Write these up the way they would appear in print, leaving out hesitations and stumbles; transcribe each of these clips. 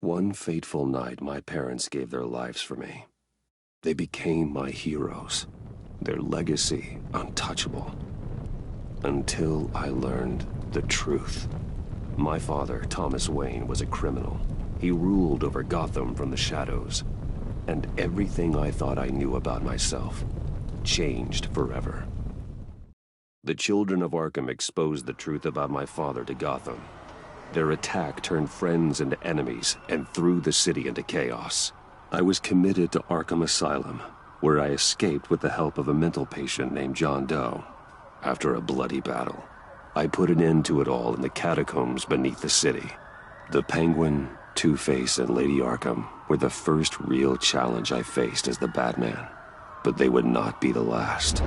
One fateful night, my parents gave their lives for me. They became my heroes, their legacy untouchable. Until I learned the truth. My father, Thomas Wayne, was a criminal. He ruled over Gotham from the shadows. And everything I thought I knew about myself changed forever. The children of Arkham exposed the truth about my father to Gotham. Their attack turned friends into enemies and threw the city into chaos. I was committed to Arkham Asylum, where I escaped with the help of a mental patient named John Doe. After a bloody battle, I put an end to it all in the catacombs beneath the city. The Penguin, Two-Face, and Lady Arkham were the first real challenge I faced as the Batman, but they would not be the last.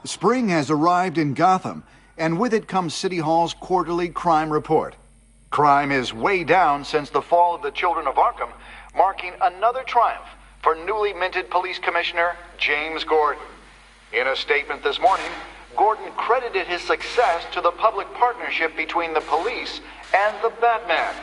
Spring has arrived in Gotham, and with it comes City Hall's quarterly crime report. Crime is way down since the fall of the Children of Arkham, marking another triumph for newly minted Police Commissioner James Gordon. In a statement this morning, Gordon credited his success to the public partnership between the police and the Batman.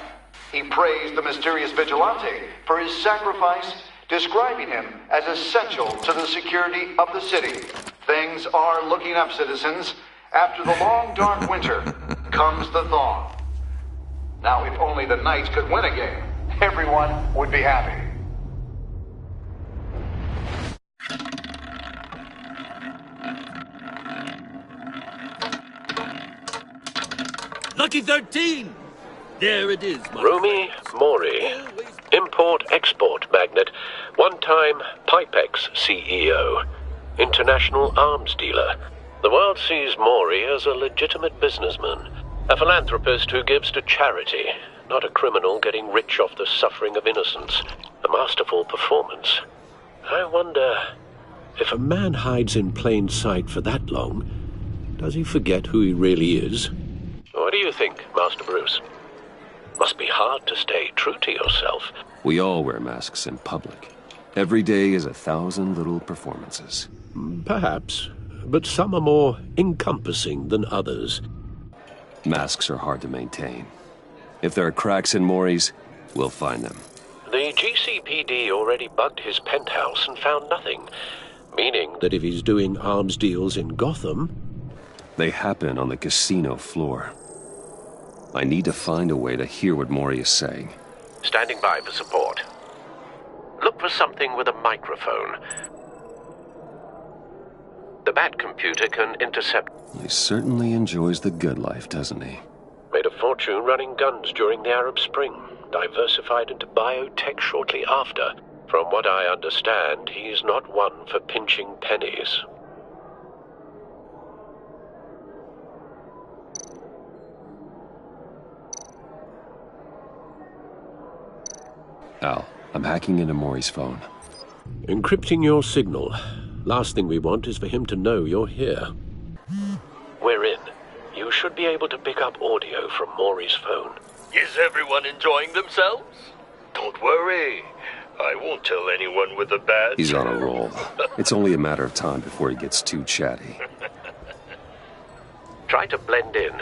He praised the mysterious vigilante for his sacrifice, describing him as essential to the security of the city. Things are looking up, citizens. After the long, dark winter comes the thaw. Now, if only the Knights could win a game, everyone would be happy. Lucky 13! There it is, my Rumi Mori, import-export magnate, one-time Pipex CEO, international arms dealer. The world sees Mori as a legitimate businessman, a philanthropist who gives to charity, not a criminal getting rich off the suffering of innocence. A masterful performance. I wonder, if a man hides in plain sight for that long, does he forget who he really is? What do you think, Master Bruce? Must be hard to stay true to yourself. We all wear masks in public. Every day is 1,000 little performances. Perhaps, but some are more encompassing than others. Masks are hard to maintain. If there are cracks in Mori's, we'll find them. The GCPD already bugged his penthouse and found nothing, meaning that if he's doing arms deals in Gotham... They happen on the casino floor. I need to find a way to hear what Mori is saying. Standing by for support. Look for something with a microphone. The Bat computer can intercept... He certainly enjoys the good life, doesn't he? Made a fortune running guns during the Arab Spring. Diversified into biotech shortly after. From what I understand, he's not one for pinching pennies. Al, I'm hacking into Mori's phone. Encrypting your signal. Last thing we want is for him to know you're here. We're in. You should be able to pick up audio from Mori's phone. Is everyone enjoying themselves? Don't worry. I won't tell anyone with a badge. He's on a roll. It's only a matter of time before he gets too chatty. Try to blend in.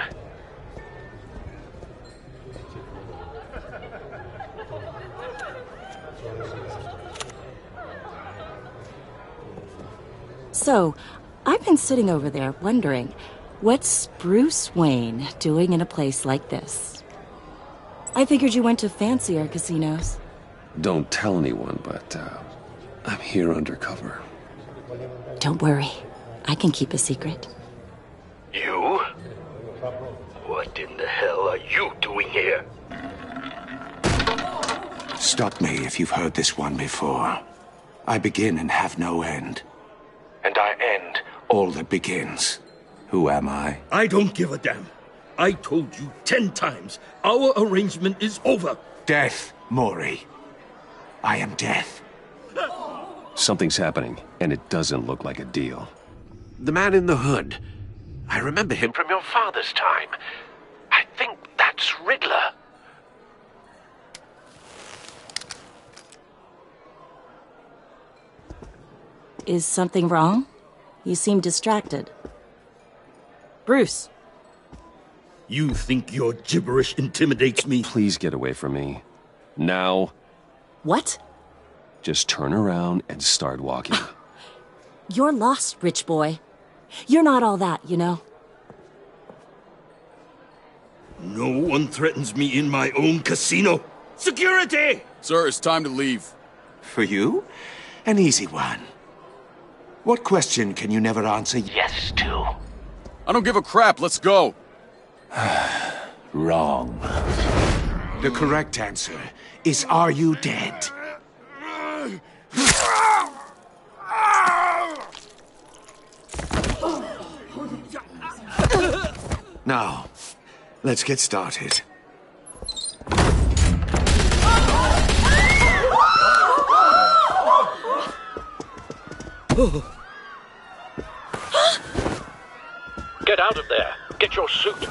So, I've been sitting over there wondering, what's Bruce Wayne doing in a place like this? I figured you went to fancier casinos. Don't tell anyone, but I'm here undercover. Don't worry. I can keep a secret. You? What in the hell are you doing here? Stop me if you've heard this one before. I begin and have no end. And I end all that begins. Who am I? I don't give a damn. I told you 10 times. Our arrangement is over. Death, Mori. I am death. Something's happening, and it doesn't look like a deal. The man in the hood. I remember him from your father's time. I think that's Riddler. Is something wrong? You seem distracted. Bruce. You think your gibberish intimidates me? Please get away from me. Now. What? Just turn around and start walking. You're lost, rich boy. You're not all that, you know? No one threatens me in my own casino. Security! Sir, it's time to leave. For you? An easy one. What question can you never answer yes to? I don't give a crap, let's go. Wrong. The correct answer is, are you dead? Now, let's get started. Get out of there. Get your suit.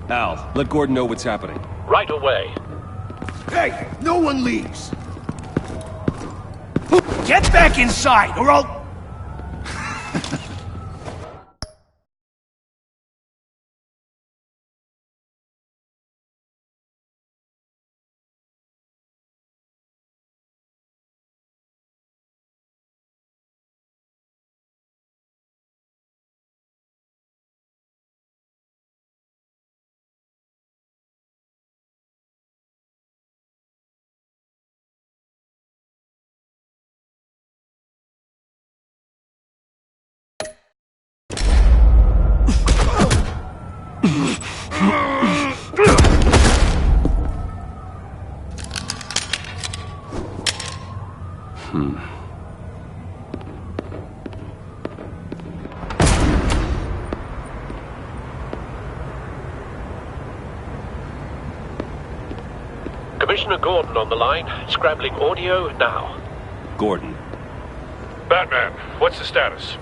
Al, let Gordon know what's happening. Right away. Hey, no one leaves. Get back inside, or I'll... Commissioner Gordon on the line. Scrambling audio now. Gordon. Batman, what's the status?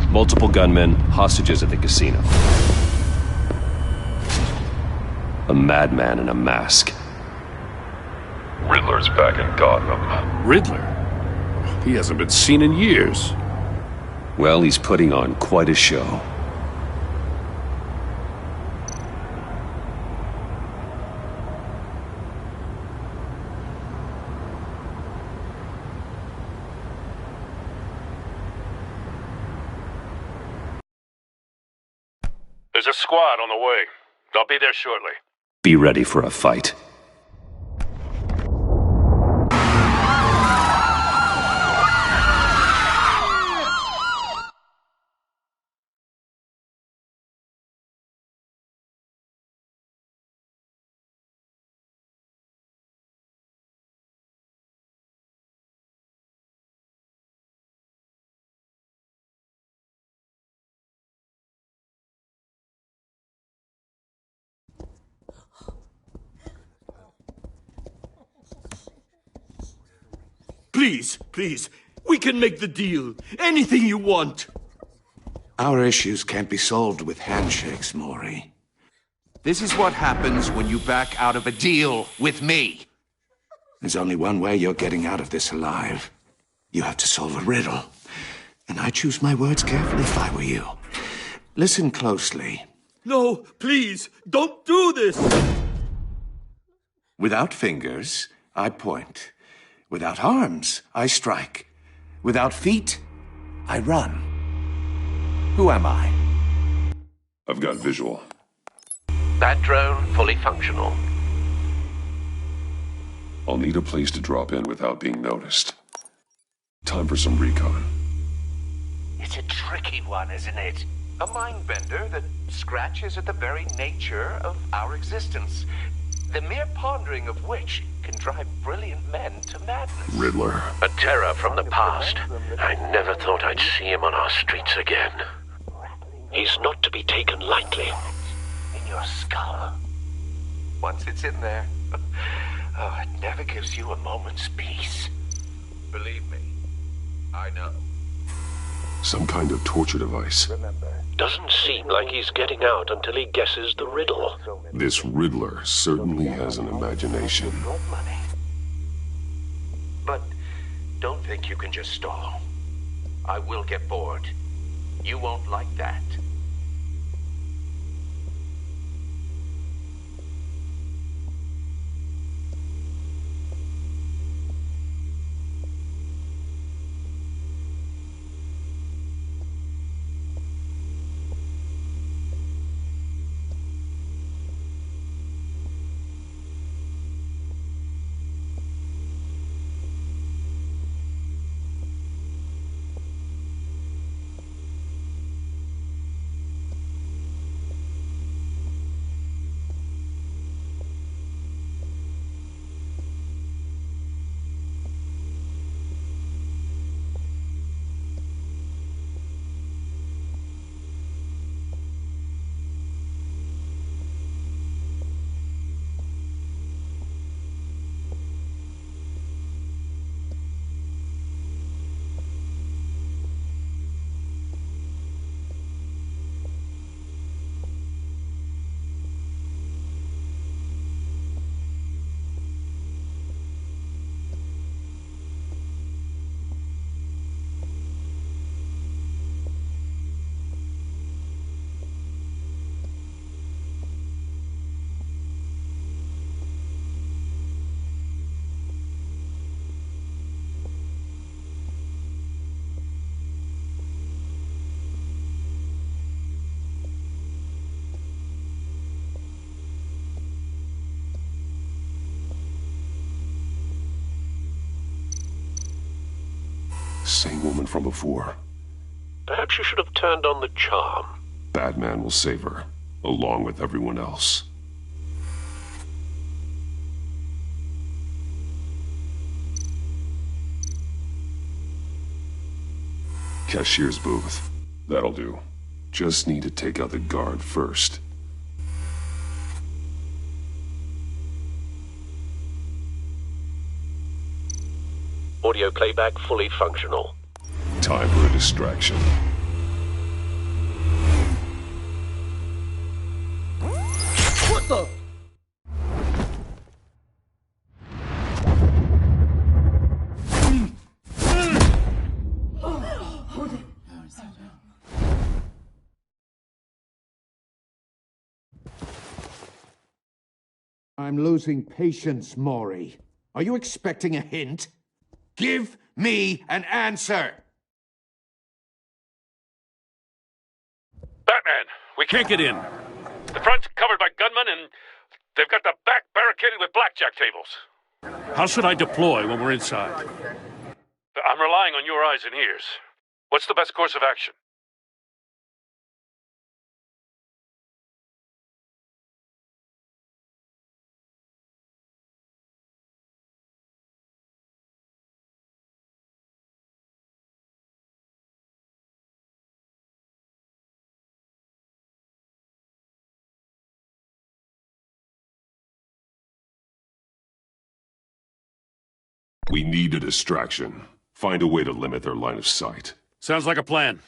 Multiple gunmen, hostages at the casino. A madman in a mask. Riddler's back in Gotham. Riddler? He hasn't been seen in years. Well, he's putting on quite a show. There's a squad on the way. I'll be there shortly. Be ready for a fight. Please, please, we can make the deal. Anything you want. Our issues can't be solved with handshakes, Maury. This is what happens when you back out of a deal with me. There's only one way you're getting out of this alive. You have to solve a riddle. And I choose my words carefully if I were you. Listen closely. No, please, don't do this. Without fingers, I point. Without arms, I strike. Without feet, I run. Who am I? I've got visual. That drone fully functional. I'll need a place to drop in without being noticed. Time for some recon. It's a tricky one, isn't it? A mind bender that scratches at the very nature of our existence. The mere pondering of which can drive brilliant men to madness. Riddler. A terror from the past. I never thought I'd see him on our streets again. He's not to be taken lightly. In your skull. Once it's in there, oh, it never gives you a moment's peace. Believe me, I know. Some kind of torture device. Doesn't seem like he's getting out until he guesses the riddle. This Riddler certainly has an imagination. But don't think you can just stall. I will get bored. You won't like that. Same woman from before. Perhaps you should have turned on the charm. Batman will save her, along with everyone else. Cashier's booth. That'll do. Just need to take out the guard first. Audio playback fully functional. Time for a distraction. What the? I'm losing patience, Maury. Are you expecting a hint? Give me an answer! Batman, we can't get in. The front's covered by gunmen, and they've got the back barricaded with blackjack tables. How should I deploy when we're inside? I'm relying on your eyes and ears. What's the best course of action? We need a distraction. Find a way to limit their line of sight. Sounds like a plan.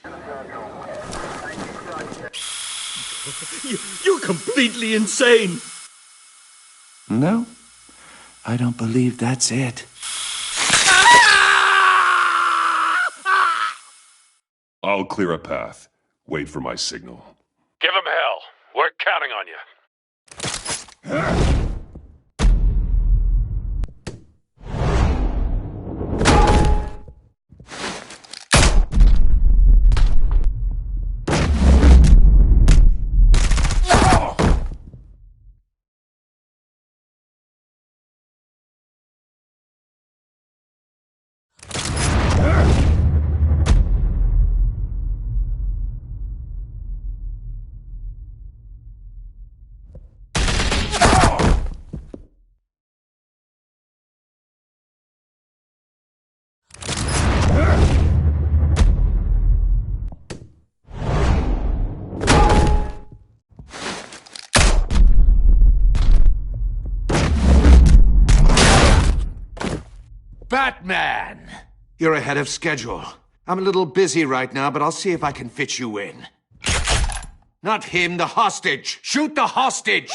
You're completely insane! No, I don't believe that's it. I'll clear a path. Wait for my signal. Give him hell. We're counting on you. Batman! You're ahead of schedule. I'm a little busy right now, but I'll see if I can fit you in. Not him, the hostage! Shoot the hostage!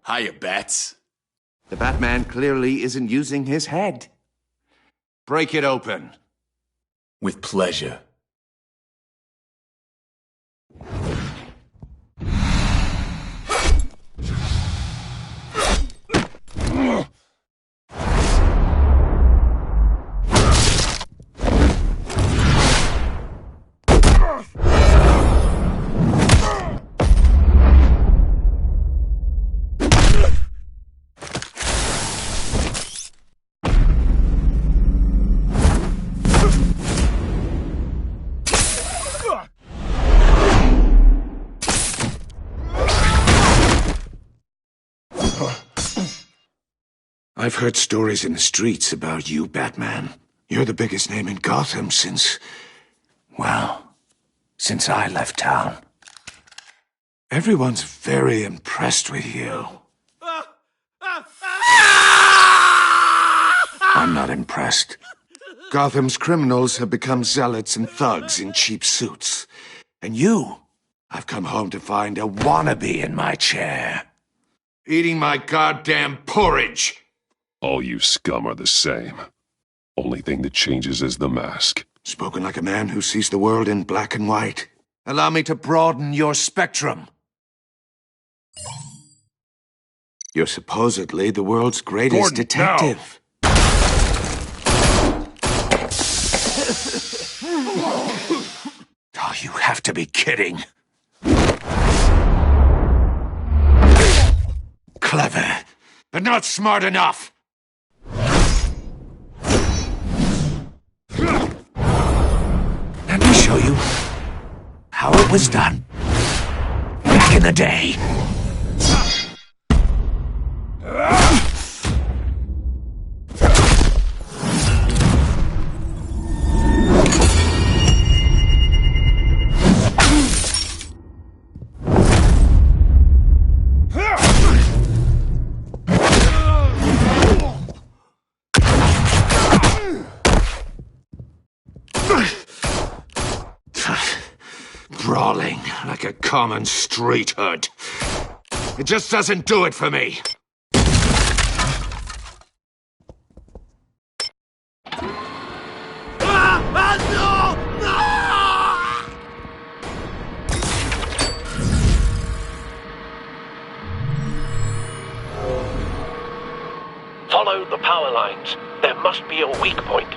Hiya, Bats. The Batman clearly isn't using his head. Break it open. With pleasure. I've heard stories in the streets about you, Batman. You're the biggest name in Gotham since I left town. Everyone's very impressed with you. I'm not impressed. Gotham's criminals have become zealots and thugs in cheap suits. And you, I've come home to find a wannabe in my chair. Eating my goddamn porridge! All you scum are the same. Only thing that changes is the mask. Spoken like a man who sees the world in black and white. Allow me to broaden your spectrum. You're supposedly the world's greatest Gordon, detective. Oh, you have to be kidding. Clever, but not smart enough. Let me show you how it was done back in the day. Brawling like a common street hood. It just doesn't do it for me. Follow the power lines. There must be a weak point.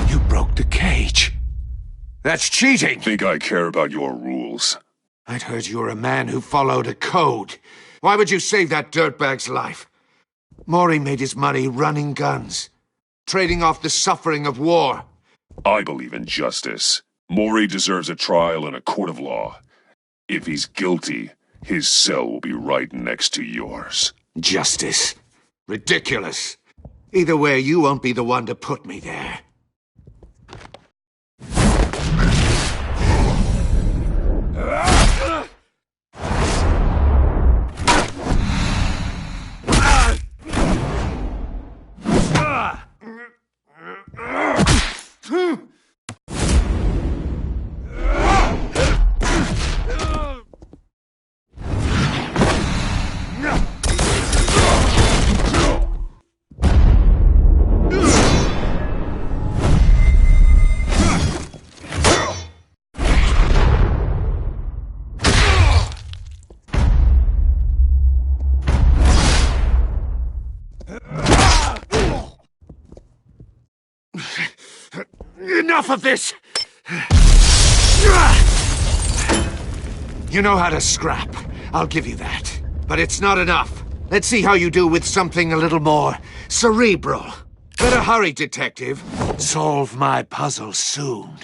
You broke the cage. That's cheating! Think I care about your rules? I'd heard you were a man who followed a code. Why would you save that dirtbag's life? Maury made his money running guns, trading off the suffering of war. I believe in justice. Maury deserves a trial in a court of law. If he's guilty, his cell will be right next to yours. Justice. Ridiculous. Either way, you won't be the one to put me there. enough of this! You know how to scrap. I'll give you that. But it's not enough. Let's see how you do with something a little more cerebral. Better hurry, detective. Solve my puzzle soon.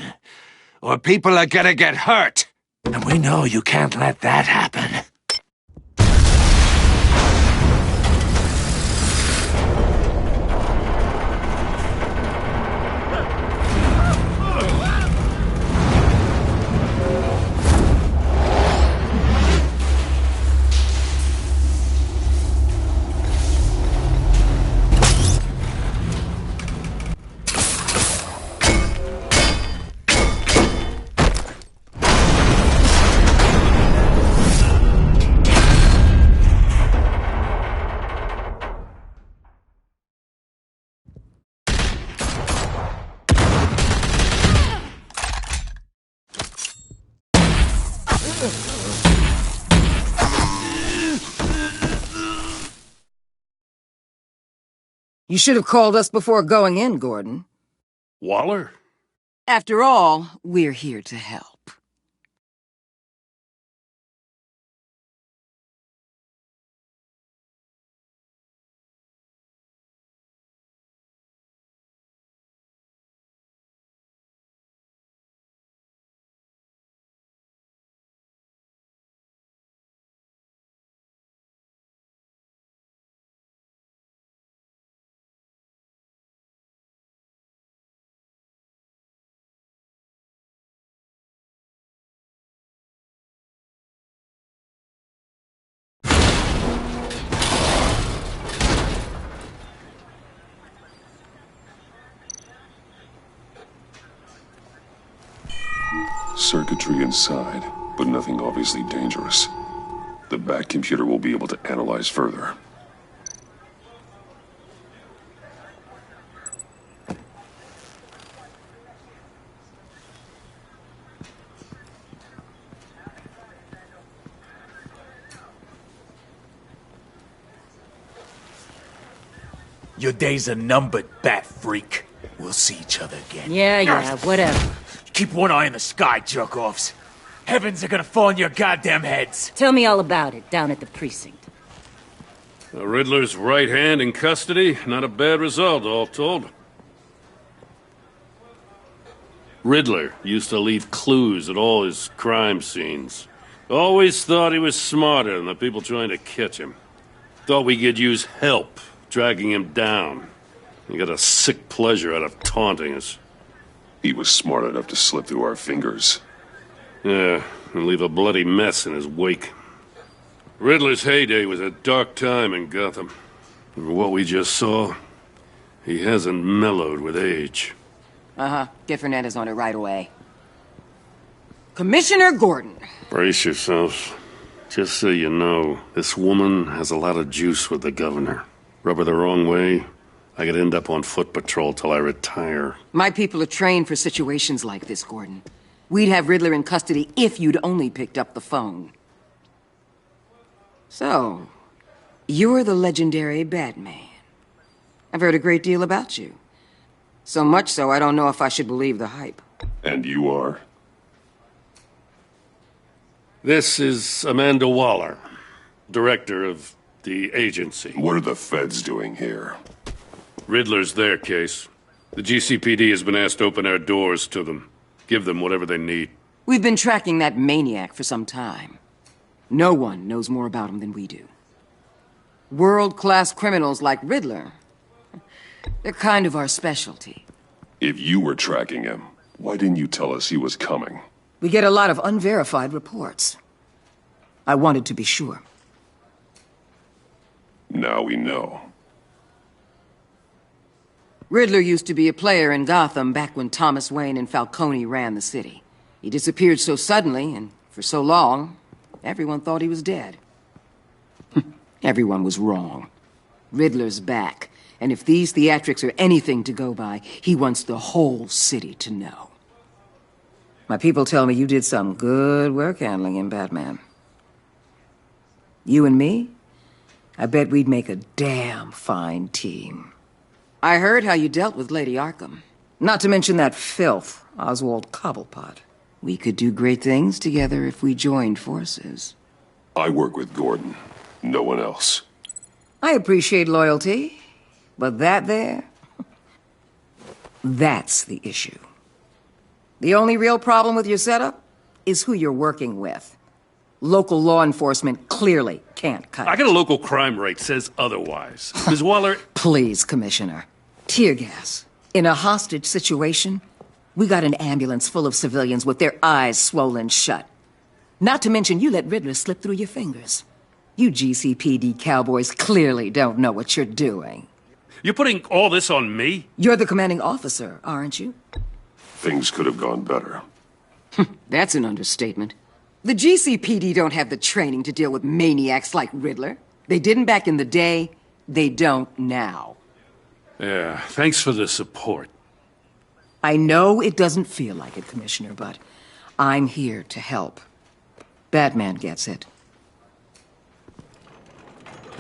Or people are gonna get hurt. And we know you can't let that happen. You should have called us before going in, Gordon. Waller? After all, we're here to help. Circuitry inside, but nothing obviously dangerous. The back computer will be able to analyze further. Your days are numbered, bat freak. We'll see each other again. Yeah, whatever. Keep one eye in the sky, jerk-offs. Heavens are gonna fall on your goddamn heads. Tell me all about it down at the precinct. The Riddler's right hand in custody. Not a bad result, all told. Riddler used to leave clues at all his crime scenes. Always thought he was smarter than the people trying to catch him. Thought we could use help dragging him down. He got a sick pleasure out of taunting us. He was smart enough to slip through our fingers. Yeah, and leave a bloody mess in his wake. Riddler's heyday was a dark time in Gotham. For what we just saw, he hasn't mellowed with age. Uh-huh. Get Fernandez on it right away. Commissioner Gordon. Brace yourselves. Just so you know, this woman has a lot of juice with the governor. Rub her the wrong way, I could end up on foot patrol till I retire. My people are trained for situations like this, Gordon. We'd have Riddler in custody if you'd only picked up the phone. So, you're the legendary Batman. I've heard a great deal about you. So much so, I don't know if I should believe the hype. And you are? This is Amanda Waller, director of the agency. What are the feds doing here? Riddler's their case. The GCPD has been asked to open our doors to them. Give them whatever they need. We've been tracking that maniac for some time. No one knows more about him than we do. World-class criminals like Riddler. They're kind of our specialty. If you were tracking him, why didn't you tell us he was coming? We get a lot of unverified reports. I wanted to be sure. Now we know. Riddler used to be a player in Gotham back when Thomas Wayne and Falcone ran the city. He disappeared so suddenly and for so long, everyone thought he was dead. Everyone was wrong. Riddler's back, and if these theatrics are anything to go by, he wants the whole city to know. My people tell me you did some good work handling him, Batman. You and me? I bet we'd make a damn fine team. I heard how you dealt with Lady Arkham. Not to mention that filth, Oswald Cobblepot. We could do great things together if we joined forces. I work with Gordon. No one else. I appreciate loyalty, but that there... that's the issue. The only real problem with your setup is who you're working with. Local law enforcement clearly can't cut it. I got a local crime rate says otherwise. Ms. Waller... Please, Commissioner. Tear gas. In a hostage situation, we got an ambulance full of civilians with their eyes swollen shut. Not to mention you let Riddler slip through your fingers. You GCPD cowboys clearly don't know what you're doing. You're putting all this on me? You're the commanding officer, aren't you? Things could have gone better. That's an understatement. The GCPD don't have the training to deal with maniacs like Riddler. They didn't back in the day, they don't now. Yeah, thanks for the support. I know it doesn't feel like it, Commissioner, but I'm here to help. Batman gets it.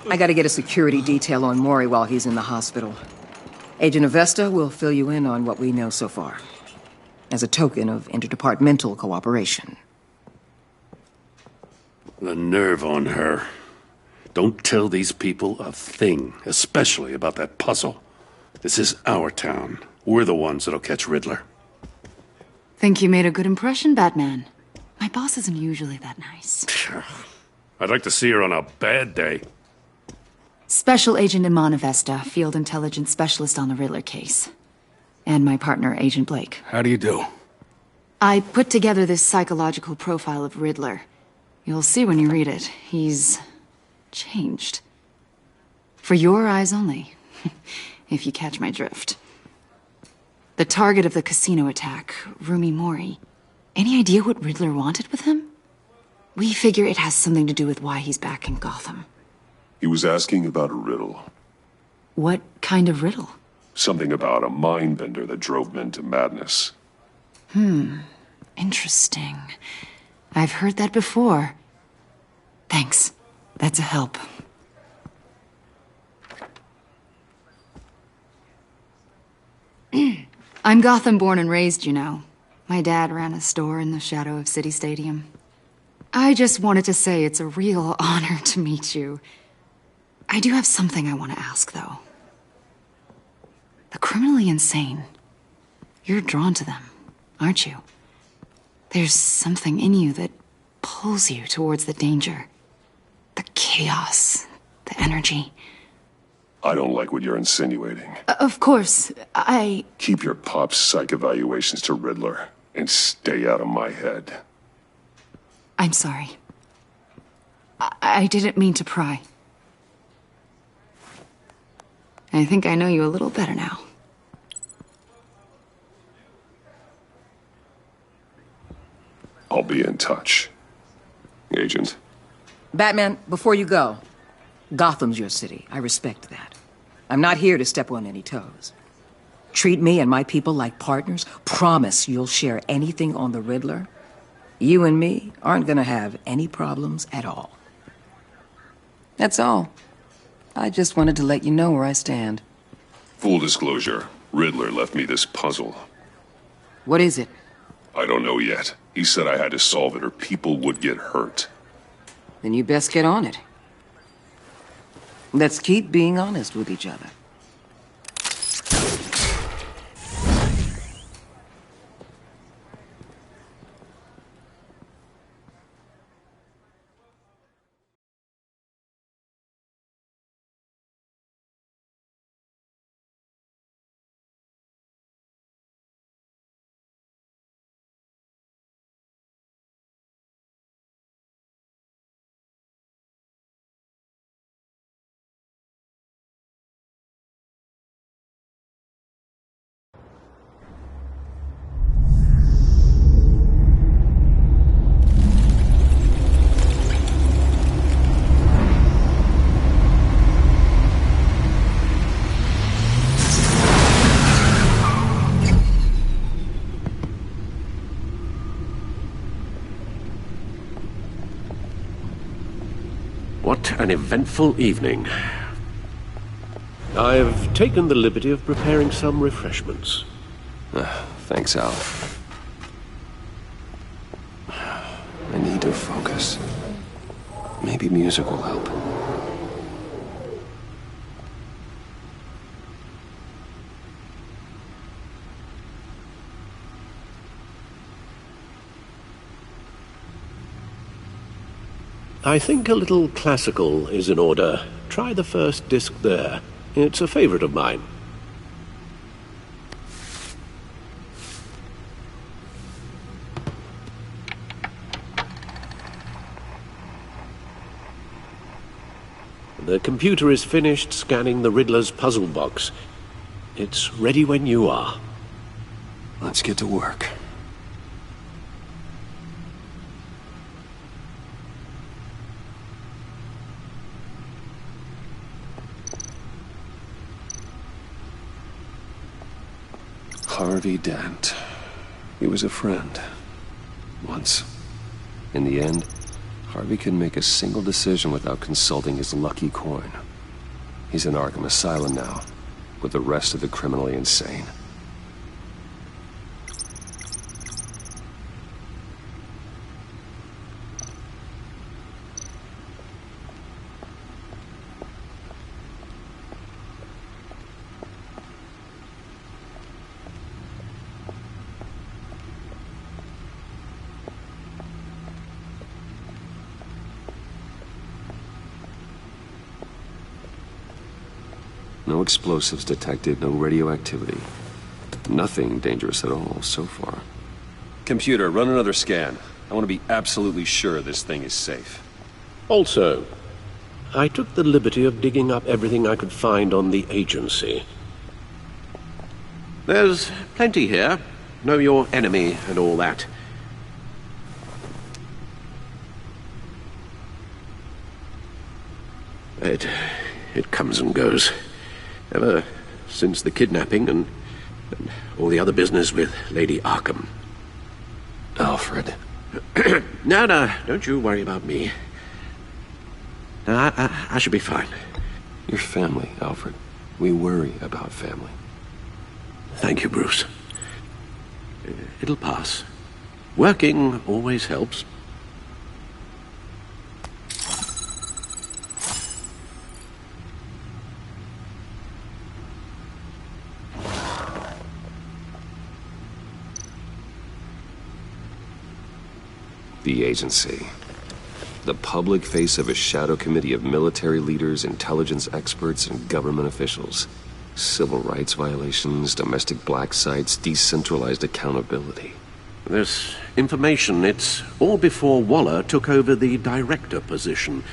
I gotta get a security detail on Maury while he's in the hospital. Agent Avesta will fill you in on what we know so far, as a token of interdepartmental cooperation. The nerve on her. Don't tell these people a thing, especially about that puzzle. This is our town. We're the ones that'll catch Riddler. Think you made a good impression, Batman? My boss isn't usually that nice. I'd like to see her on a bad day. Special Agent Iman Avesta, Field Intelligence Specialist on the Riddler case. And my partner, Agent Blake. How do you do? I put together this psychological profile of Riddler. You'll see when you read it. He's... changed. For your eyes only, if you catch my drift. The target of the casino attack, Rumi Mori. Any idea what Riddler wanted with him? We figure it has something to do with why he's back in Gotham. He was asking about a riddle. What kind of riddle? Something about a mind bender that drove men to madness. Interesting. I've heard that before. Thanks. That's a help. I'm Gotham born and raised, you know. My dad ran a store in the shadow of City Stadium. I just wanted to say it's a real honor to meet you. I do have something I want to ask, though. The criminally insane. You're drawn to them, aren't you? There's something in you that pulls you towards the danger. The chaos, the energy. I don't like what you're insinuating. Of course, I... Keep your pop psych evaluations to Riddler and stay out of my head. I'm sorry. I didn't mean to pry. I think I know you a little better now. I'll be in touch. Agent. Batman, before you go, Gotham's your city. I respect that. I'm not here to step on any toes. Treat me and my people like partners. Promise you'll share anything on the Riddler. You and me aren't gonna have any problems at all. That's all. I just wanted to let you know where I stand. Full disclosure, Riddler left me this puzzle. What is it? I don't know yet. He said I had to solve it or people would get hurt. Then you best get on it. Let's keep being honest with each other. What an eventful evening. I've taken the liberty of preparing some refreshments. Thanks, Al. I need to focus. Maybe music will help. I think a little classical is in order. Try the first disc there. It's a favorite of mine. The computer is finished scanning the Riddler's puzzle box. It's ready when you are. Let's get to work. Harvey Dent. He was a friend. Once. In the end, Harvey couldn't make a single decision without consulting his lucky coin. He's in Arkham Asylum now, with the rest of the criminally insane. No explosives detected, no radioactivity. Nothing dangerous at all so far. Computer, run another scan. I want to be absolutely sure this thing is safe. Also, I took the liberty of digging up everything I could find on the agency. There's plenty here. Know your enemy and all that. It comes and goes. Ever since the kidnapping and all the other business with Lady Arkham. Alfred. No, don't you worry about me. No, I should be fine. Your family, Alfred. We worry about family. Thank you, Bruce. It'll pass. Working always helps. The agency. The public face of a shadow committee of military leaders, intelligence experts, and government officials. Civil rights violations, domestic black sites, decentralized accountability. This information, it's all before Waller took over the director position.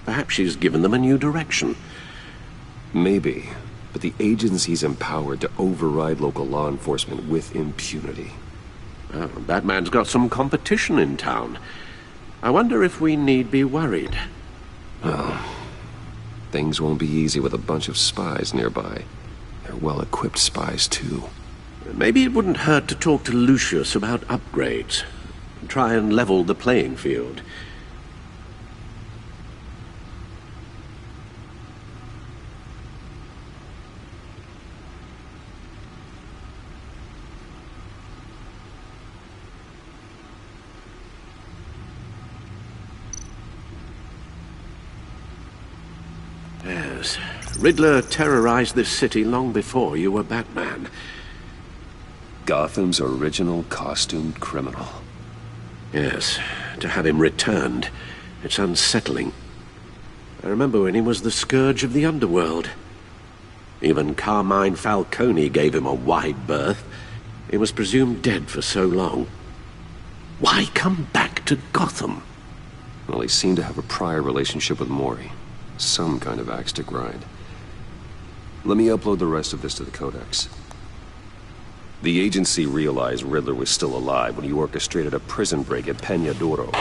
Perhaps she's given them a new direction. Maybe, but the agency's empowered to override local law enforcement with impunity. Well, Batman's got some competition in town. I wonder if we need be worried. Well, things won't be easy with a bunch of spies nearby. They're well-equipped spies, too. Maybe it wouldn't hurt to talk to Lucius about upgrades. Try and level the playing field. Yes, Riddler terrorized this city long before you were Batman. Gotham's original costumed criminal. Yes, to have him returned, it's unsettling. I remember when he was the scourge of the underworld. Even Carmine Falcone gave him a wide berth. He was presumed dead for so long. Why come back to Gotham? Well, he seemed to have a prior relationship with Mori. Some kind of axe to grind. Let me upload the rest of this to the Codex. The agency realized Riddler was still alive when he orchestrated a prison break at Peñadoro.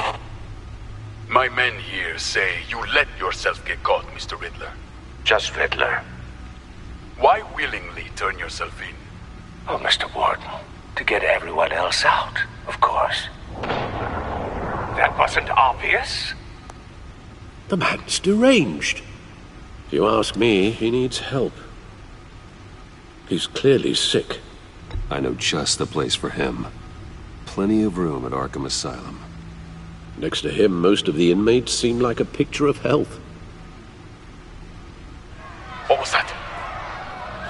My men here say you let yourself get caught, Mr. Riddler. Just Riddler. Why willingly turn yourself in? Oh, Mr. Warden, to get everyone else out, of course. That wasn't obvious? The man's deranged. If you ask me, he needs help. He's clearly sick. I know just the place for him. Plenty of room at Arkham Asylum. Next to him, most of the inmates seem like a picture of health. What was that?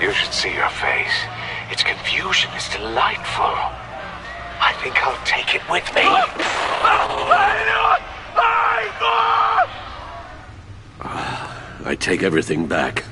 You should see your face. Its confusion is delightful. I think I'll take it with me. I take everything back.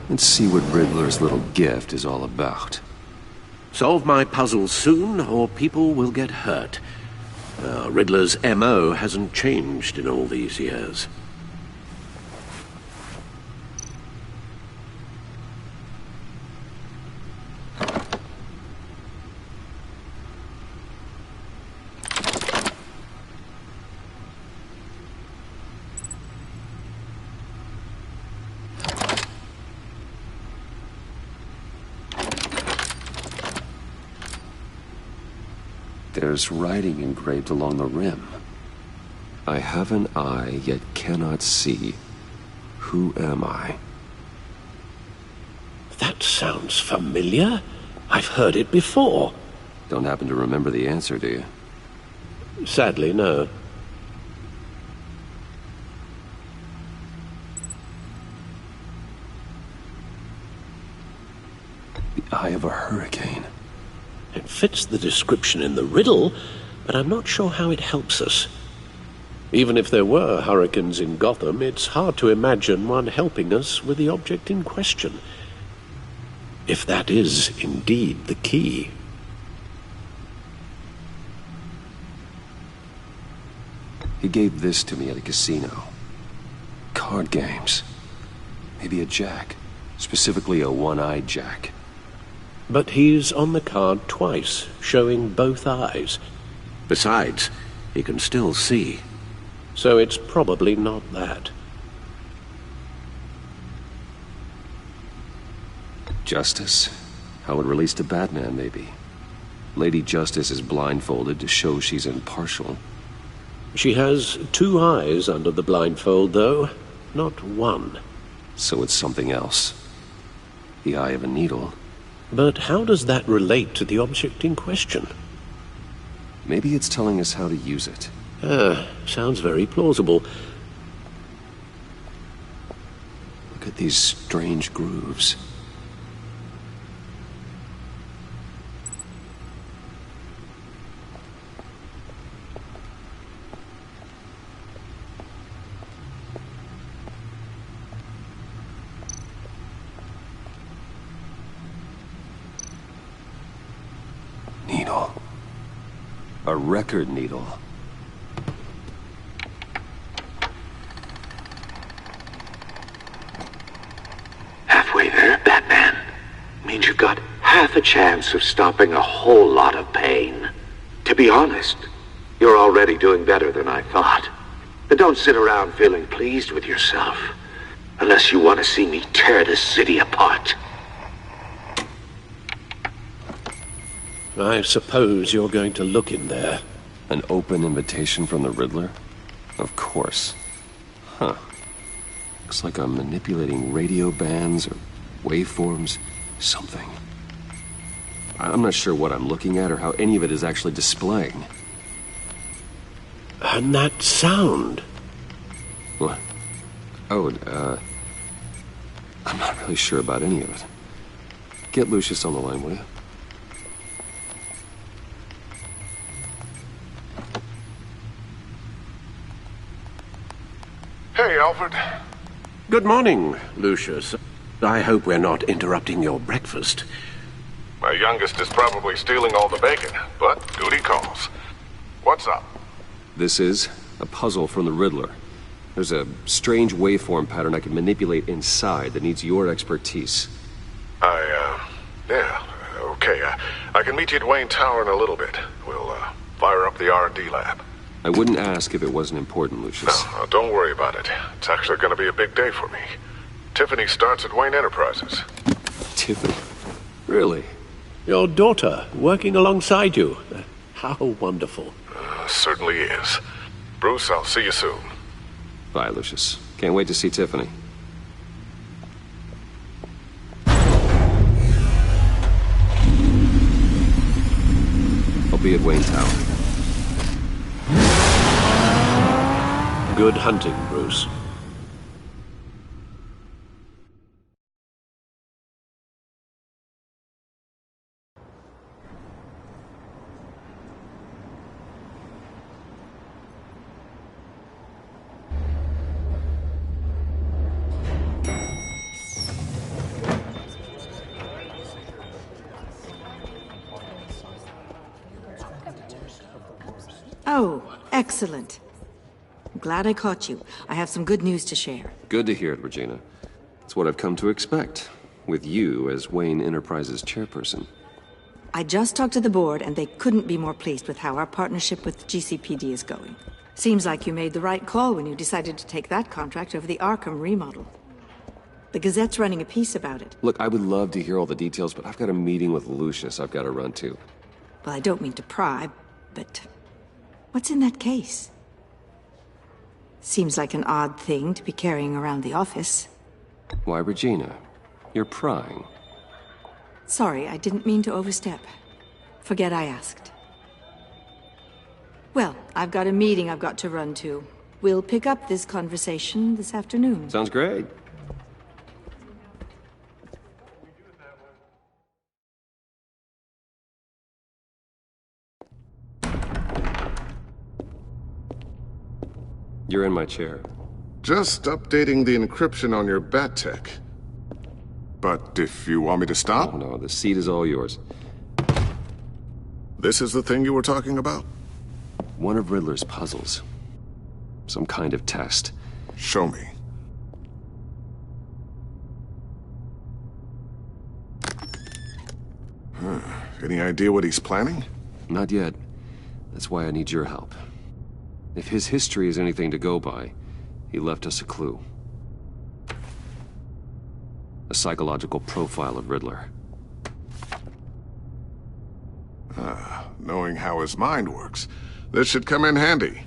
Let's see what Riddler's little gift is all about. Solve my puzzle soon, or people will get hurt. Riddler's M.O. hasn't changed in all these years. There's writing engraved along the rim. I have an eye, yet cannot see. Who am I? That sounds familiar. I've heard it before. Don't happen to remember the answer, do you? Sadly, no. The eye of a hurricane. It fits the description in the riddle, but I'm not sure how it helps us. Even if there were hurricanes in Gotham, it's hard to imagine one helping us with the object in question. If that is indeed the key. He gave this to me at a casino. Card games. Maybe a jack. Specifically a one-eyed jack. But he's on the card twice, showing both eyes. Besides, he can still see. So it's probably not that. Justice? How it relates to Batman, maybe. Lady Justice is blindfolded to show she's impartial. She has two eyes under the blindfold, though, not one. So it's something else. The eye of a needle. But how does that relate to the object in question? Maybe it's telling us how to use it. Sounds very plausible. Look at these strange grooves. A record needle. Halfway there, Batman. Means you've got half a chance of stopping a whole lot of pain. To be honest, you're already doing better than I thought. But don't sit around feeling pleased with yourself. Unless you want to see me tear this city apart. I suppose you're going to look in there. An open invitation from the Riddler? Of course. Huh. Looks like I'm manipulating radio bands or waveforms. Something. I'm not sure what I'm looking at or how any of it is actually displaying. And that sound? What? Oh, I'm not really sure about any of it. Get Lucius on the line, will you? Hey, Alfred. Good morning, Lucius. I hope we're not interrupting your breakfast. My youngest is probably stealing all the bacon, but duty calls. What's up? This is a puzzle from the Riddler. There's a strange waveform pattern I can manipulate inside that needs your expertise. Yeah, okay. I can meet you at Wayne Tower in a little bit. We'll, fire up the R&D lab. I wouldn't ask if it wasn't important, Lucius. No, don't worry about it. It's actually going to be a big day for me. Tiffany starts at Wayne Enterprises. Tiffany? Really? Your daughter, working alongside you. How wonderful. Certainly is. Bruce, I'll see you soon. Bye, Lucius. Can't wait to see Tiffany. I'll be at Wayne Tower. Good hunting, Bruce. Oh, excellent. I'm glad I caught you. I have some good news to share. Good to hear it, Regina. It's what I've come to expect, with you as Wayne Enterprises chairperson. I just talked to the board, and they couldn't be more pleased with how our partnership with GCPD is going. Seems like you made the right call when you decided to take that contract over the Arkham remodel. The Gazette's running a piece about it. Look, I would love to hear all the details, but I've got a meeting with Lucius I've got to run to. Well, I don't mean to pry, but what's in that case? Seems like an odd thing to be carrying around the office. Why, Regina? You're prying. Sorry, I didn't mean to overstep. Forget I asked. Well, I've got a meeting I've got to run to. We'll pick up this conversation this afternoon. Sounds great. You're in my chair. Just updating the encryption on your bat tech. But if you want me to stop? Oh, no, the seat is all yours. This is the thing you were talking about? One of Riddler's puzzles. Some kind of test. Show me. Any idea what he's planning? Not yet. That's why I need your help. If his history is anything to go by, he left us a clue. A psychological profile of Riddler. Knowing how his mind works, this should come in handy.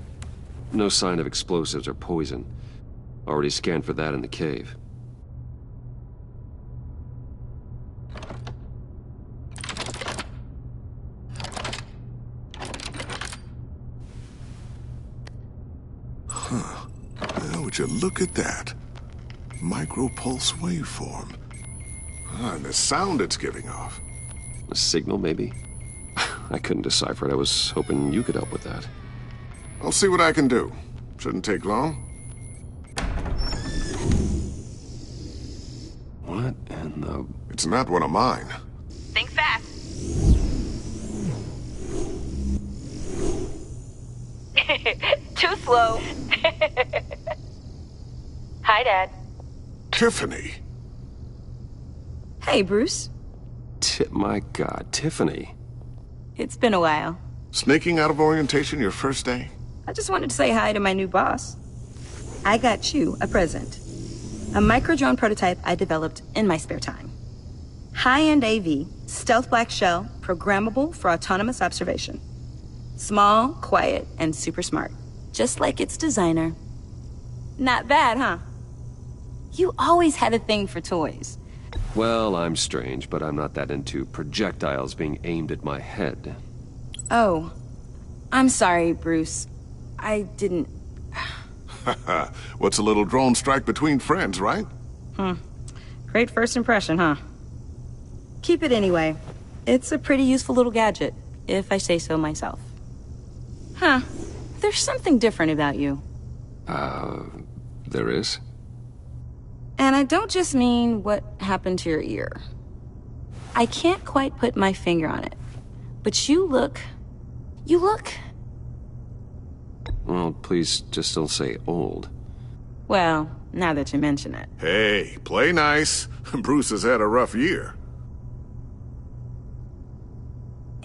No sign of explosives or poison. Already scanned for that in the cave. Would you look at that? Micropulse waveform. And the sound it's giving off. A signal, maybe? I couldn't decipher it. I was hoping you could help with that. I'll see what I can do. Shouldn't take long. What in the... It's not one of mine. Think fast. Too slow. Hi, Dad. Tiffany. Hey, Bruce. My God, Tiffany. It's been a while. Sneaking out of orientation your first day? I just wanted to say hi to my new boss. I got you a present. A micro-drone prototype I developed in my spare time. High-end AV, stealth black shell, programmable for autonomous observation. Small, quiet, and super smart. Just like its designer. Not bad, huh? You always had a thing for toys. Well, I'm strange, but I'm not that into projectiles being aimed at my head. Oh. I'm sorry, Bruce. I didn't... What's a little drone strike between friends, right? Great first impression, huh? Keep it anyway. It's a pretty useful little gadget, if I say so myself. Huh. There's something different about you. There is? And I don't just mean what happened to your ear. I can't quite put my finger on it. But you look... Well, please just don't say old. Well, now that you mention it. Hey, play nice. Bruce has had a rough year.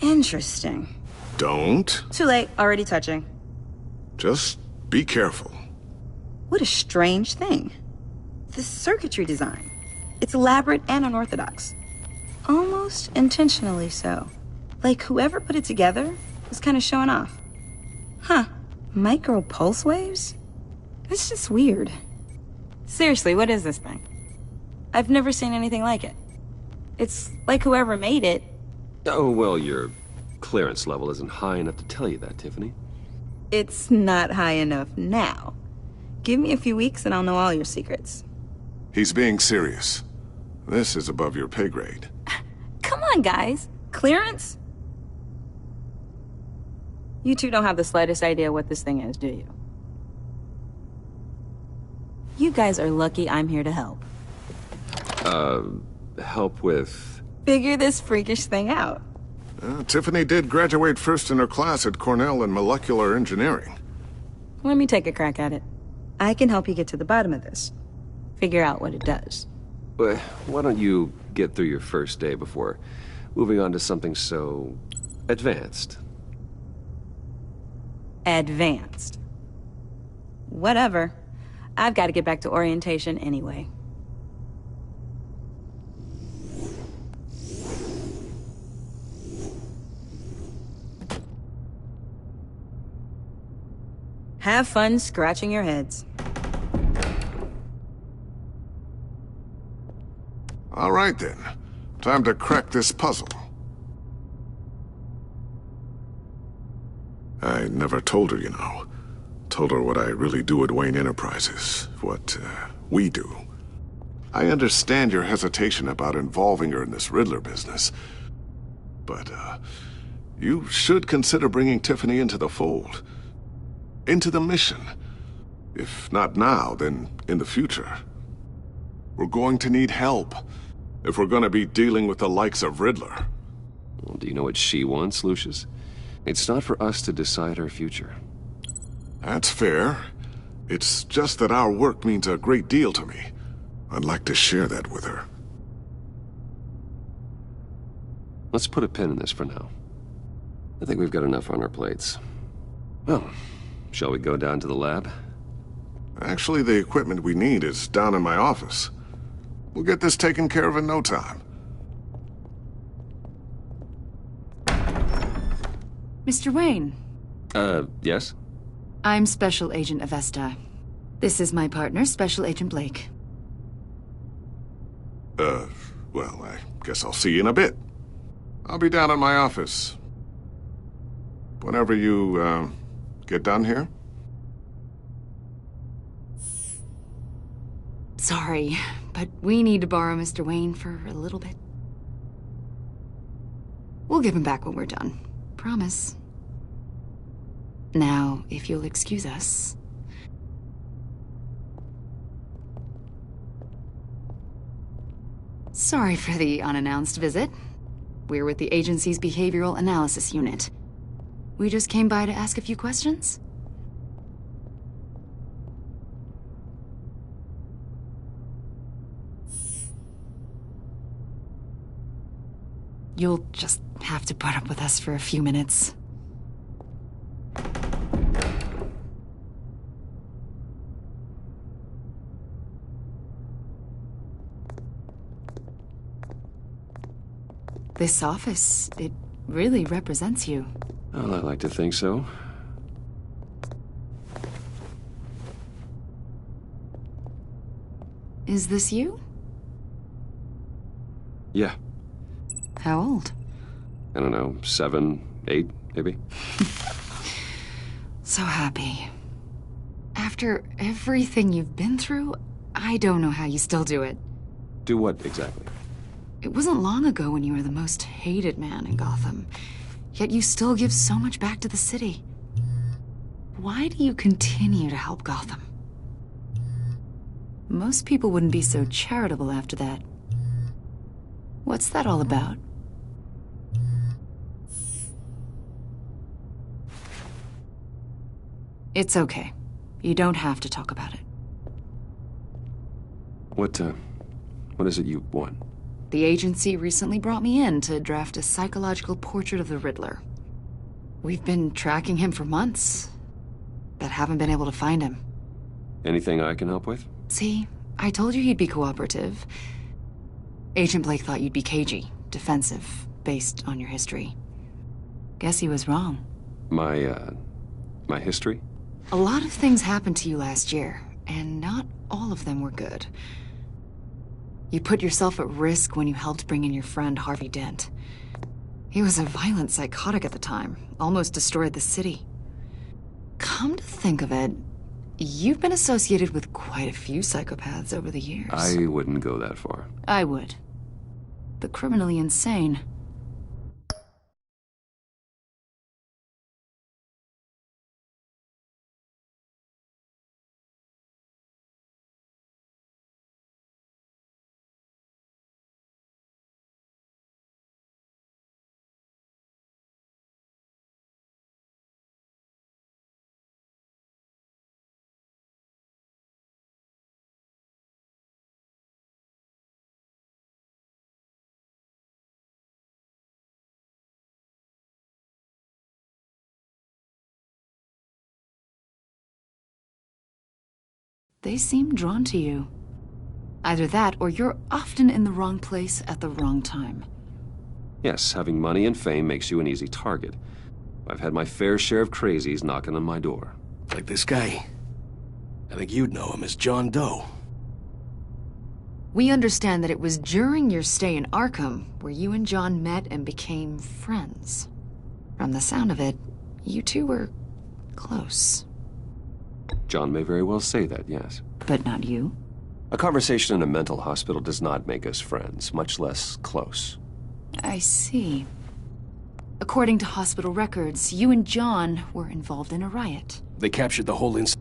Interesting. Don't. Too late, already touching. Just be careful. What a strange thing. The circuitry design. It's elaborate and unorthodox. Almost intentionally so. Like whoever put it together was kind of showing off. Huh. Micro pulse waves? It's just weird. Seriously, what is this thing? I've never seen anything like it. It's like whoever made it... Oh, well, your clearance level isn't high enough to tell you that, Tiffany. It's not high enough now. Give me a few weeks and I'll know all your secrets. He's being serious. This is above your pay grade. Come on, guys. Clearance? You two don't have the slightest idea what this thing is, do you? You guys are lucky I'm here to help. Help with... Figure this freakish thing out. Tiffany did graduate first in her class at Cornell in molecular engineering. Let me take a crack at it. I can help you get to the bottom of this. Figure out what it does. Why don't you get through your first day before moving on to something so... advanced? Advanced. Whatever. I've got to get back to orientation anyway. Have fun scratching your heads. All right, then. Time to crack this puzzle. I never told her, you know. Told her what I really do at Wayne Enterprises. What, we do. I understand your hesitation about involving her in this Riddler business. But, you should consider bringing Tiffany into the fold. Into the mission. If not now, then in the future. We're going to need help. If we're going to be dealing with the likes of Riddler. Well, do you know what she wants, Lucius? It's not for us to decide her future. That's fair. It's just that our work means a great deal to me. I'd like to share that with her. Let's put a pin in this for now. I think we've got enough on our plates. Well, shall we go down to the lab? Actually, the equipment we need is down in my office. We'll get this taken care of in no time. Mr. Wayne. Yes? I'm Special Agent Avesta. This is my partner, Special Agent Blake. Well, I guess I'll see you in a bit. I'll be down at my office. Whenever you, get done here. Sorry, but we need to borrow Mr. Wayne for a little bit. We'll give him back when we're done. Promise. Now, if you'll excuse us. Sorry for the unannounced visit. We're with the agency's behavioral analysis unit. We just came by to ask a few questions. You'll just have to put up with us for a few minutes. This office, it really represents you. Well, I like to think so. Is this you? Yeah. How old? I don't know, 7, 8, maybe? So happy. After everything you've been through, I don't know how you still do it. Do what, exactly? It wasn't long ago when you were the most hated man in Gotham, yet you still give so much back to the city. Why do you continue to help Gotham? Most people wouldn't be so charitable after that. What's that all about? It's okay. You don't have to talk about it. What is it you want? The agency recently brought me in to draft a psychological portrait of the Riddler. We've been tracking him for months, but haven't been able to find him. Anything I can help with? See, I told you he'd be cooperative. Agent Blake thought you'd be cagey, defensive, based on your history. Guess he was wrong. My history? A lot of things happened to you last year, and not all of them were good. You put yourself at risk when you helped bring in your friend Harvey Dent. He was a violent psychotic at the time, almost destroyed the city. Come to think of it, you've been associated with quite a few psychopaths over the years. I wouldn't go that far. I would. The criminally insane. They seem drawn to you. Either that, or you're often in the wrong place at the wrong time. Yes, having money and fame makes you an easy target. I've had my fair share of crazies knocking on my door. Like this guy. I think you'd know him as John Doe. We understand that it was during your stay in Arkham where you and John met and became friends. From the sound of it, you two were close. John may very well say that, yes. But not you? A conversation in a mental hospital does not make us friends, much less close. I see. According to hospital records, you and John were involved in a riot. They captured the whole incident.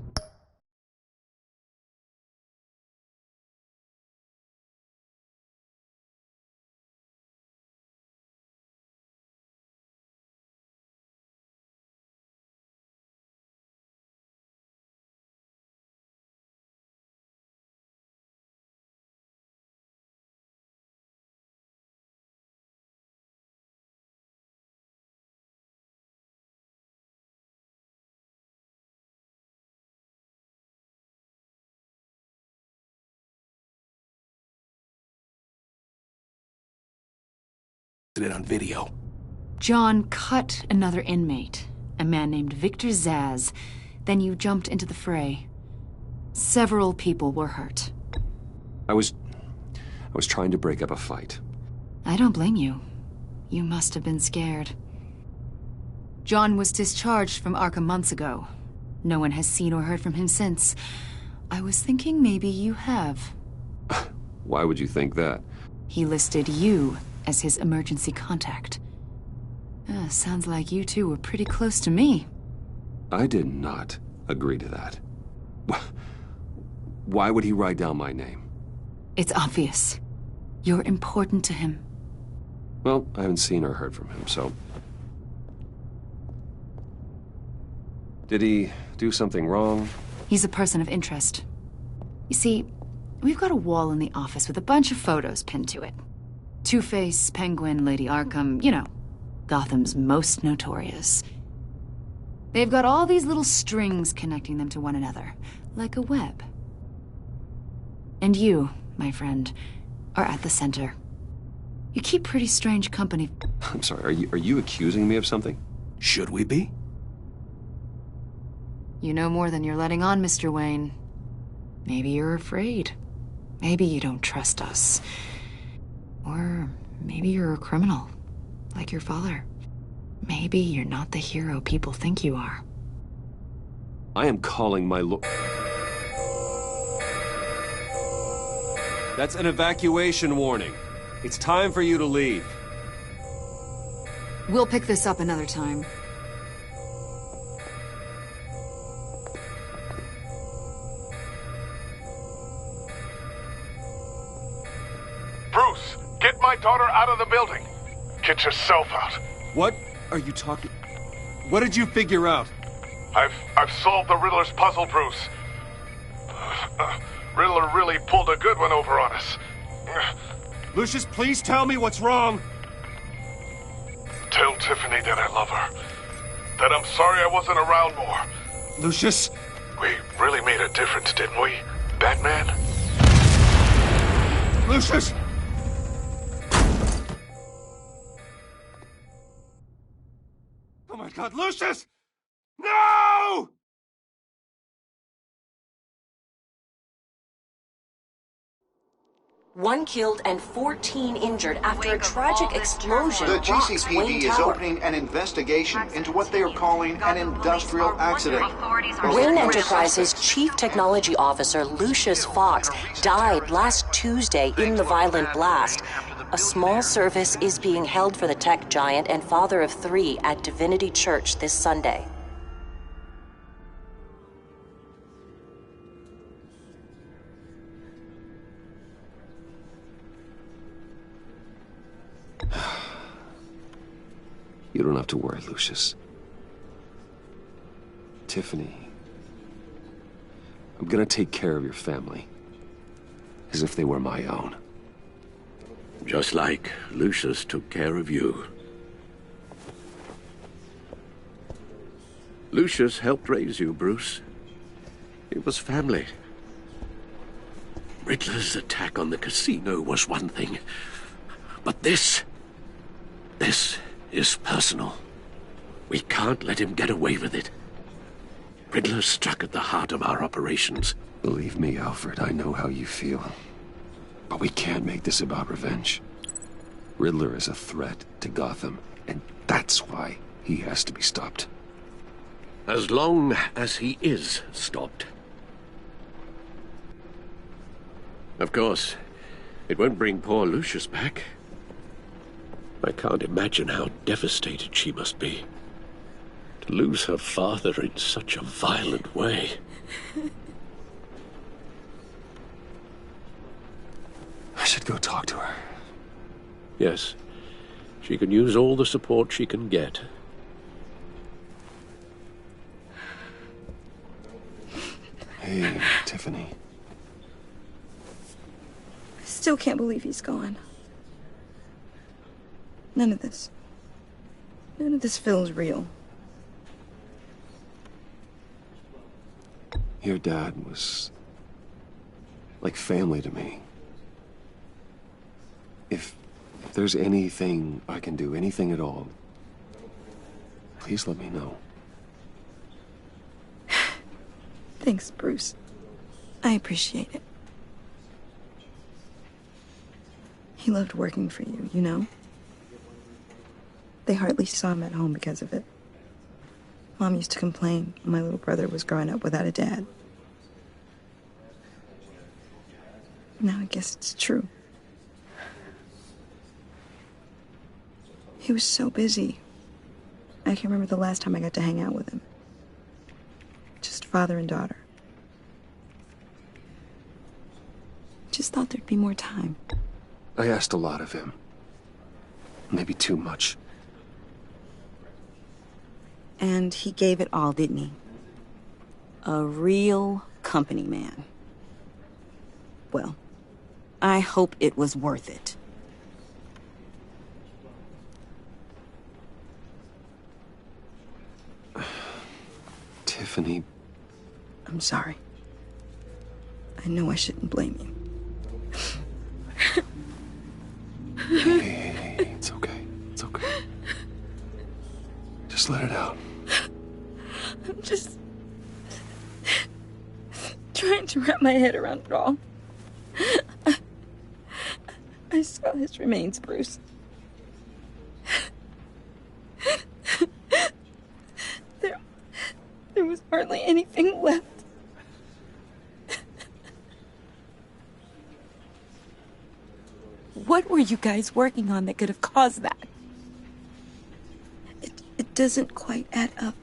It on video. John cut another inmate, a man named Victor Zsasz. Then you jumped into the fray. Several people were hurt. I was trying to break up a fight. I don't blame you. You must have been scared. John was discharged from Arkham months ago. No one has seen or heard from him since. I was thinking maybe you have. Why would you think that? He listed you as his emergency contact. Sounds like you two were pretty close to me. I did not agree to that. Why would he write down my name? It's obvious. You're important to him. Well, I haven't seen or heard from him, so... Did he do something wrong? He's a person of interest. You see, we've got a wall in the office with a bunch of photos pinned to it. Two-Face, Penguin, Lady Arkham, you know, Gotham's most notorious. They've got all these little strings connecting them to one another, like a web. And you, my friend, are at the center. You keep pretty strange company. I'm sorry, are you accusing me of something? Should we be? You know more than you're letting on, Mr. Wayne. Maybe you're afraid. Maybe you don't trust us. Or maybe you're a criminal, like your father. Maybe you're not the hero people think you are. I am calling my That's an evacuation warning. It's time for you to leave. We'll pick this up another time. Bruce, get my daughter out of the building. Get yourself out. What are you talking? What did you figure out? I've solved the Riddler's puzzle, Bruce. Riddler really pulled a good one over on us. Lucius, please tell me what's wrong. Tell Tiffany that I love her. That I'm sorry I wasn't around more. Lucius? We really made a difference, didn't we, Batman? Lucius! Oh my God, Lucius! No! One killed and 14 injured after a tragic explosion. The rocks GCPD Wayne is Tower. opening an investigation into what they are calling an industrial accident. Wayne Enterprises' chief technology officer, Lucius Fox, died last Tuesday in the violent blast. A small service is being held for the tech giant and father of 3 at Divinity Church this Sunday. You don't have to worry, Lucius. Tiffany, I'm gonna take care of your family. As if they were my own. Just like Lucius took care of you. Lucius helped raise you, Bruce. It was family. Riddler's attack on the casino was one thing. But this is personal. We can't let him get away with it. Riddler struck at the heart of our operations. Believe me, Alfred, I know how you feel. But we can't make this about revenge. Riddler is a threat to Gotham, and that's why he has to be stopped. As long as he is stopped. Of course, it won't bring poor Lucius back. I can't imagine how devastated she must be. To lose her father in such a violent way. I should go talk to her. Yes, she can use all the support she can get. Hey, Tiffany. I still can't believe he's gone. None of this feels real. Your dad was like family to me. If there's anything I can do, anything at all, please let me know. Thanks, Bruce. I appreciate it. He loved working for you, you know? They hardly saw him at home because of it. Mom used to complain when my little brother was growing up without a dad. Now I guess it's true. He was so busy. I can't remember the last time I got to hang out with him. Just father and daughter. Just thought there'd be more time. I asked a lot of him. Maybe too much. And he gave it all, didn't he? A real company man. Well, I hope it was worth it. Tiffany. I'm sorry. I know I shouldn't blame you. Hey, it's okay. It's okay. Just let it out. I'm just trying to wrap my head around it all. I saw his remains, Bruce. There was hardly anything left. What were you guys working on that could have caused that? It doesn't quite add up.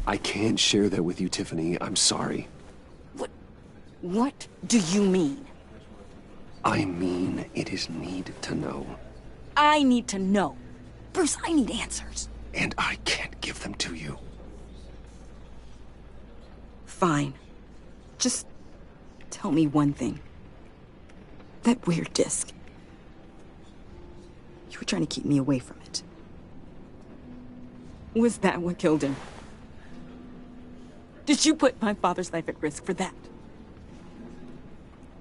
I can't share that with you, Tiffany. I'm sorry. What do you mean? I mean, it is need to know. I need to know. Bruce, I need answers. And I can't give them to you. Fine. Just tell me one thing. That weird disc. You were trying to keep me away from it. Was that what killed him? Did you put my father's life at risk for that?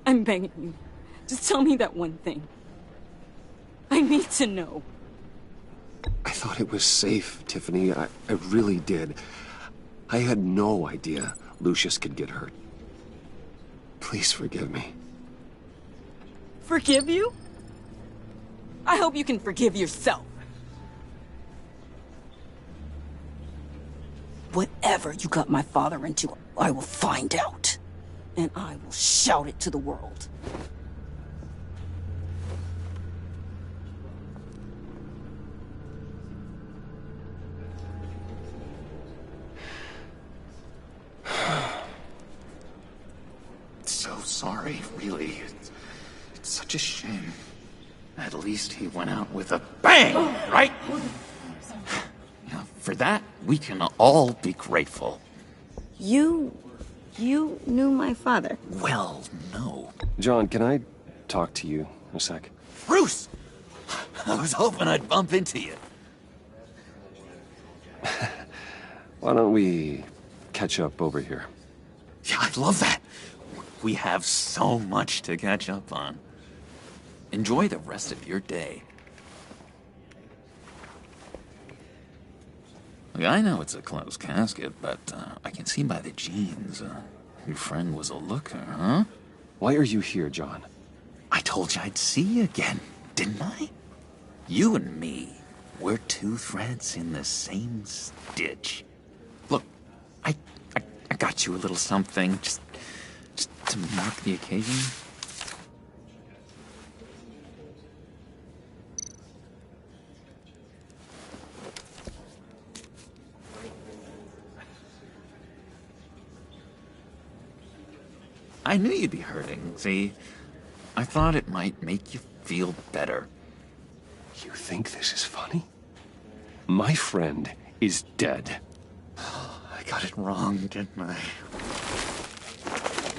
I'm begging you. Just tell me that one thing. I need to know. I thought it was safe, Tiffany. I really did. I had no idea Lucius could get hurt. Please forgive me. Forgive you? I hope you can forgive yourself. Whatever you got my father into, I will find out. And I will shout it to the world. So sorry, really. It's such a shame. At least he went out with a bang, right? Now, for that, we can all be grateful. You knew my father? Well, no. John, can I talk to you a sec? Bruce! I was hoping I'd bump into you. Why don't we catch up over here? Yeah, I'd love that. We have so much to catch up on. Enjoy the rest of your day. Look, I know it's a closed casket, but I can see by the jeans, your friend was a looker, huh? Why are you here, John? I told you I'd see you again, didn't I? You and me, we're two threads in the same stitch. Look, I got you a little something, just to mark the occasion. I knew you'd be hurting, see? I thought it might make you feel better. You think this is funny? My friend is dead. I got it wrong, didn't I?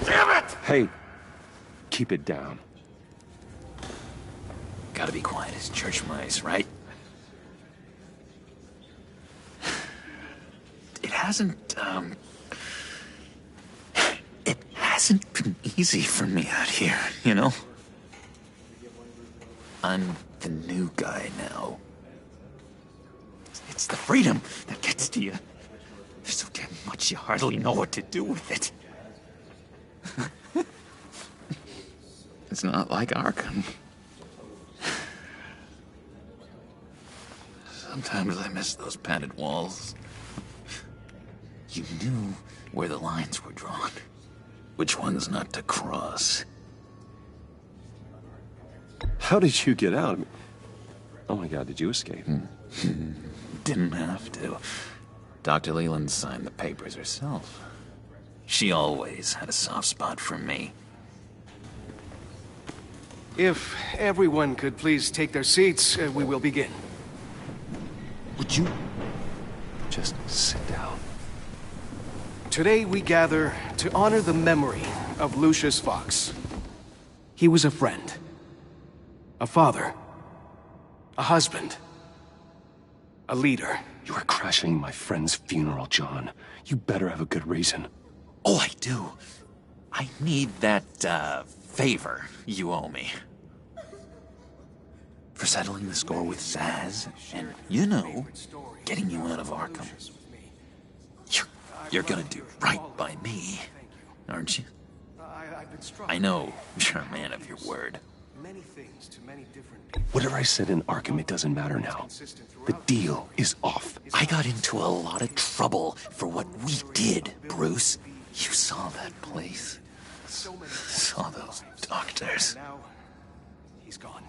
Damn it! Hey, keep it down. Gotta be quiet as church mice, right? It hasn't been easy for me out here, you know? I'm the new guy now. It's the freedom that gets to you. There's so damn much you hardly know what to do with it. It's not like Arkham. Sometimes I miss those padded walls. You knew where the lines were drawn. Which ones not to cross. How did you get out? Oh my God, did you escape? Didn't have to. Dr. Leland signed the papers herself. She always had a soft spot for me. If everyone could please take their seats, we will begin. Would you just sit down? Today we gather to honor the memory of Lucius Fox. He was a friend, a father, a husband, a leader. You are crashing my friend's funeral, John. You better have a good reason. Oh, I do. I need that, favor you owe me. For settling the score with Zaz, and, you know, getting you out of Arkham. You're gonna do right by me, aren't you? I know you're a man of your word. Whatever I said in Arkham, it doesn't matter now. The deal is off. I got into a lot of trouble for what we did, Bruce. You saw that place. Saw those doctors. Now, he's gone.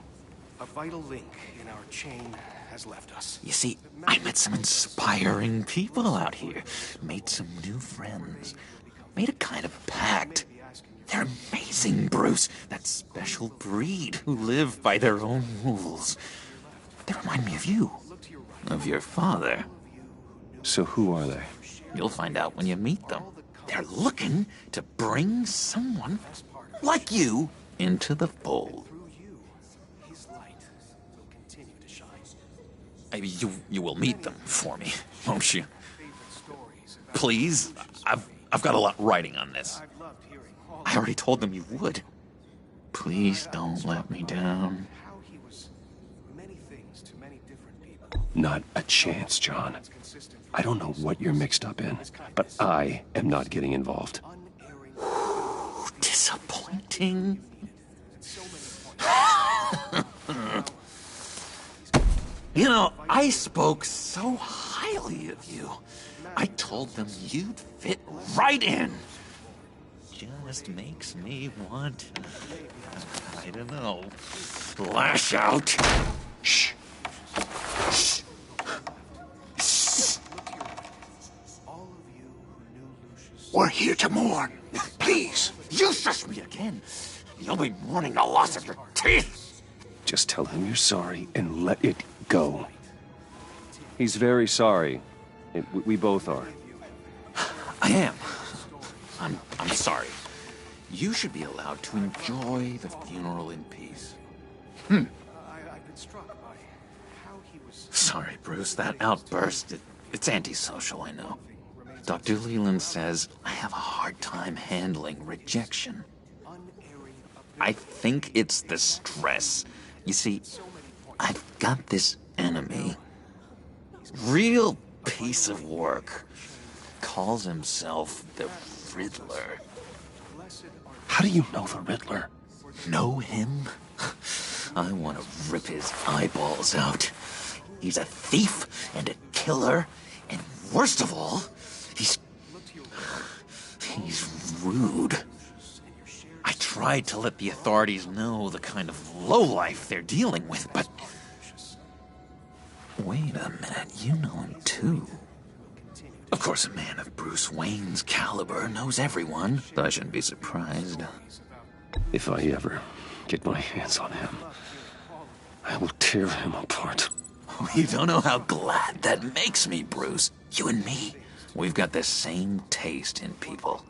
A vital link in our chain has left us. You see, I met some inspiring people out here. Made some new friends. Made a kind of pact. They're amazing, Bruce. That special breed who live by their own rules. They remind me of you. Of your father. So who are they? You'll find out when you meet them. They're looking to bring someone like you into the fold. Maybe you will meet them for me, won't you? Please? I've got a lot riding on this. I already told them you would. Please don't let me down. Not a chance, John. I don't know what you're mixed up in, but I am not getting involved. Disappointing. You know, I spoke so highly of you. I told them you'd fit right in. Just makes me want, I don't know, lash out. Shh. Shh. Shh. We're here to mourn. Please. You shush me again. You'll be mourning the loss of your teeth. Just tell him you're sorry and let it go. He's very sorry. We both are. I am. I'm sorry. You should be allowed to enjoy the funeral in peace. Sorry, Bruce. That outburst, it's antisocial, I know. Dr. Leland says I have a hard time handling rejection. I think it's the stress. You see, I've got this enemy. Real piece of work. Calls himself the Riddler. How do you know the Riddler? Know him? I want to rip his eyeballs out. He's a thief and a killer, and worst of all, he's rude. I tried to let the authorities know the kind of lowlife they're dealing with, but... Wait a minute, you know him too. Of course, a man of Bruce Wayne's caliber knows everyone, but I shouldn't be surprised. If I ever get my hands on him, I will tear him apart. You don't know how glad that makes me, Bruce. You and me, we've got the same taste in people.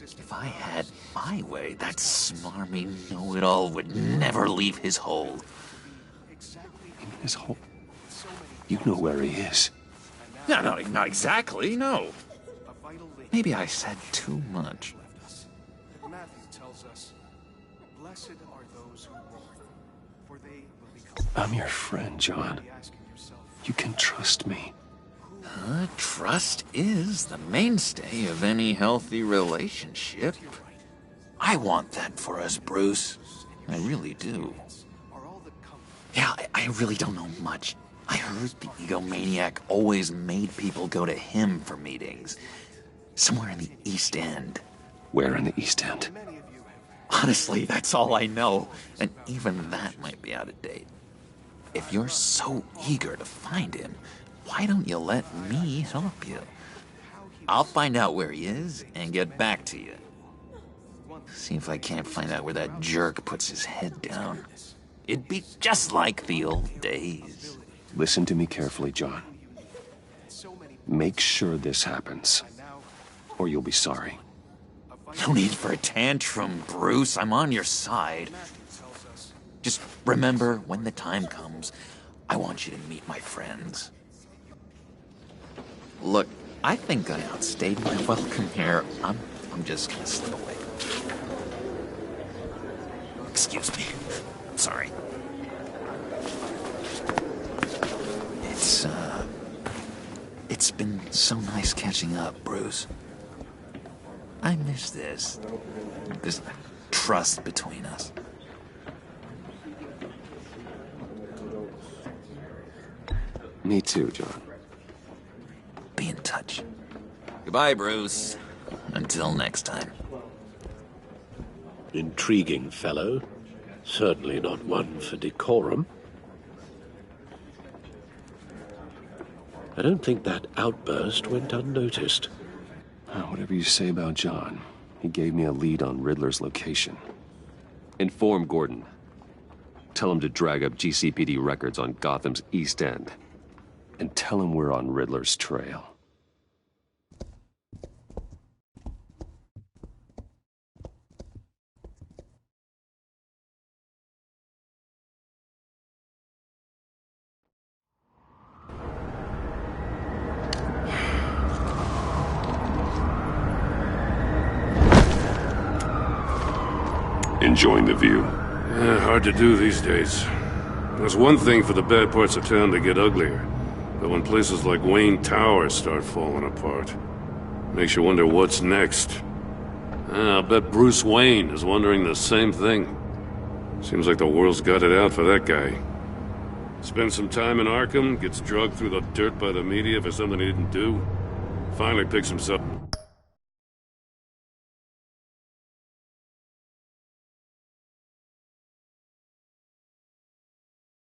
If I had my way, that smarmy know-it-all would never leave his hole. His hole? You know where he is. No, not exactly, no. Maybe I said too much. Matthew tells us, blessed are those who mourn, for they will become... I'm your friend, John. You can trust me. Trust is the mainstay of any healthy relationship. I want that for us, Bruce. I really do. Yeah, I really don't know much. I heard the egomaniac always made people go to him for meetings. Somewhere in the East End. Where in the East End? Honestly, that's all I know. And even that might be out of date. If you're so eager to find him, why don't you let me help you? I'll find out where he is and get back to you. See if I can't find out where that jerk puts his head down. It'd be just like the old days. Listen to me carefully, John. Make sure this happens, or you'll be sorry. No need for a tantrum, Bruce. I'm on your side. Just remember, when the time comes, I want you to meet my friends. Look, I think I outstayed my welcome here. I'm just gonna slip away. Excuse me. I'm sorry. It's been so nice catching up, Bruce. I miss this trust between us. Me too, John. Be in touch. Goodbye, Bruce. Until next time. Intriguing fellow. Certainly not one for decorum. I don't think that outburst went unnoticed. Whatever you say about John, he gave me a lead on Riddler's location. Inform Gordon. Tell him to drag up GCPD records on Gotham's East End. And tell him we're on Riddler's trail. Enjoying the view? Yeah, hard to do these days. There's one thing for the bad parts of town to get uglier, but when places like Wayne Tower start falling apart, makes you wonder what's next. I'll bet Bruce Wayne is wondering the same thing. Seems like the world's got it out for that guy. Spends some time in Arkham, gets drugged through the dirt by the media for something he didn't do. Finally picks himself...